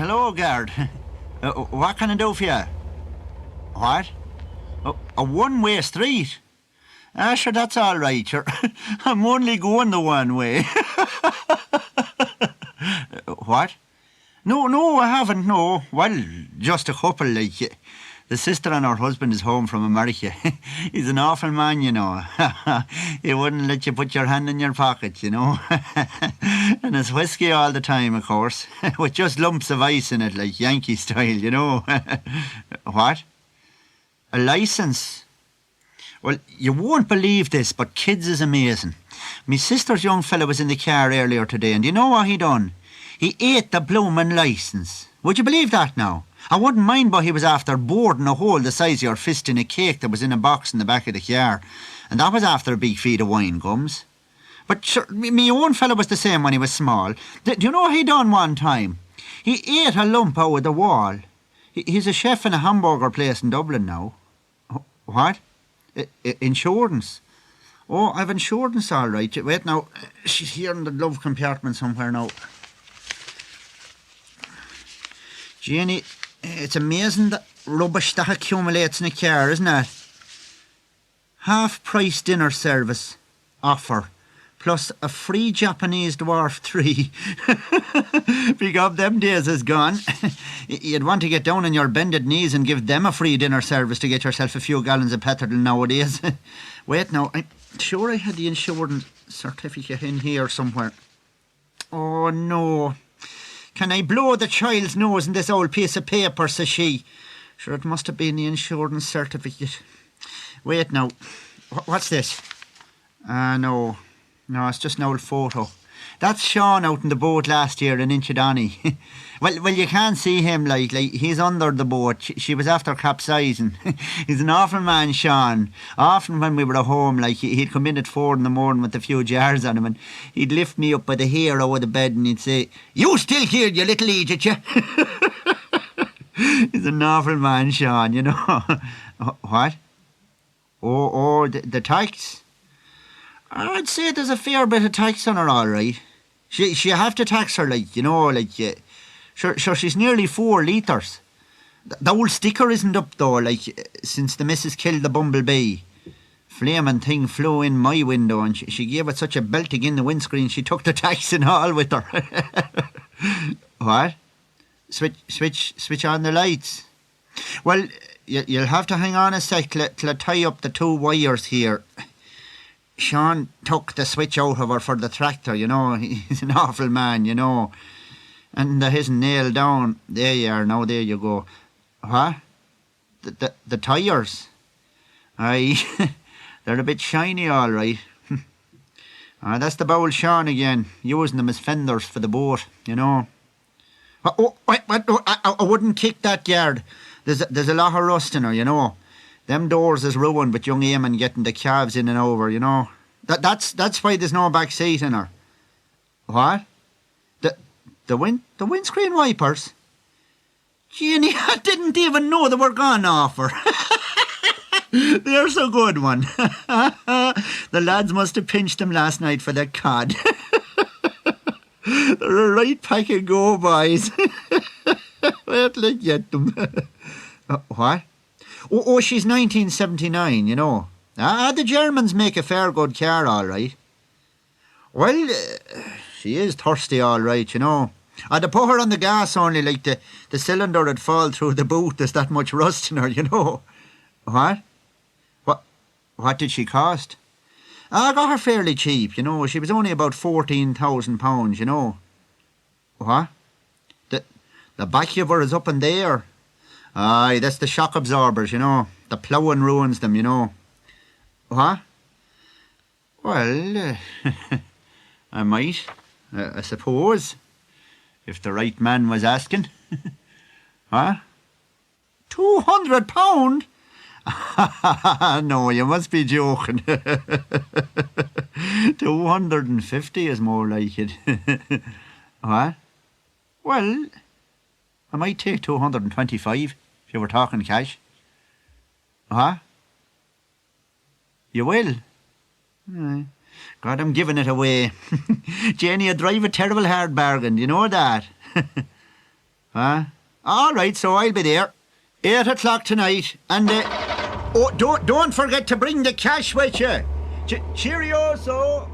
Hello, Gard. What can I do for you? What? A one-way street? Ah, sure, that's all right, sure. I'm only going the one way. What? No, I haven't, no. Well, just a couple, like. The sister and her husband is home from America. He's an awful man, you know. He wouldn't let you put your hand in your pocket, you know. And it's whiskey all the time, of course, with just lumps of ice in it, like Yankee style, you know. What? A licence? Well, you won't believe this, but kids is amazing. Me sister's young fella was in the car earlier today, and you know what he done? He ate the bloomin' licence. Would you believe that now? I wouldn't mind, but he was after boarding a hole the size of your fist in a cake that was in a box in the back of the car. And that was after a big feed of wine gums. But sure, me own fella was the same when he was small. Do you know what he done one time? He ate a lump out of the wall. He's a chef in a hamburger place in Dublin now. What? Insurance? Oh, I've insurance all right. Wait now, she's here in the glove compartment somewhere now. Jenny, it's amazing the rubbish that accumulates in a car, isn't it? Half-price dinner service offer, plus a free Japanese dwarf 3. Big up, them days is gone. You'd want to get down on your bended knees and give them a free dinner service to get yourself a few gallons of petrol nowadays. Wait now, I'm sure I had the insurance certificate in here somewhere. Oh no. Can I blow the child's nose in this old piece of paper, says she. Sure, it must have been the insurance certificate. Wait now, what's this? No, it's just an old photo. That's Sean out in the boat last year in Inchydoney. well, you can't see him, like he's under the boat. She was after capsizing. He's an awful man, Sean. Often when we were at home, like he'd come in at 4 a.m. with a few jars on him, and he'd lift me up by the hair over the bed and he'd say, "You still here, you little idiot, you." He's an awful man, Sean, you know. What? Oh, the tax? I'd say there's a fair bit of tax on her, all right. She have to tax her, like, you know, like, sure, she's nearly 4 litres. The old sticker isn't up, though, like, since the missus killed the bumblebee. Flaming thing flew in my window, and she gave it such a belting in the windscreen, she took the tax and all with her. What? Switch on the lights. Well, you'll have to hang on a sec till I tie up the 2 wires here. Sean took the switch out of her for the tractor, you know. He's an awful man, you know. And there isn't nailed down. There you are, now there you go. What? The tyres? Aye, they're a bit shiny, all right. That's the bowl Sean again, using them as fenders for the boat, you know. I wouldn't kick that yard. There's a lot of rust in her, you know. Them doors is ruined with young Eamon getting the calves in and over, you know. That's why there's no back seat in her. What? The windscreen wipers? Jeannie, I didn't even know they were gone off her. They're so good one. The lads must have pinched them last night for that cod. They're a right pack of go boys. Wait till I get them. What? Oh, she's 1979, you know. The Germans make a fair good car, all right. Well, she is thirsty, all right, you know. I'd have put her on the gas only, like the cylinder would fall through the boot. There's that much rust in her, you know. What? What did she cost? I got her fairly cheap, you know. She was only about £14,000, you know. What? The back of her is up in there. Aye, that's the shock absorbers, you know. The ploughing ruins them, you know. What? Well, I might, I suppose, if the right man was asking. Huh? £200? No, you must be joking. 250 is more like it. What? Well, I might take 225 if you were talking cash. Huh? You will? God, I'm giving it away. Jenny, I drive a terrible hard bargain, you know that? Huh? All right, so I'll be there. 8 o'clock tonight. And, oh, don't forget to bring the cash with you. Cheerio, so.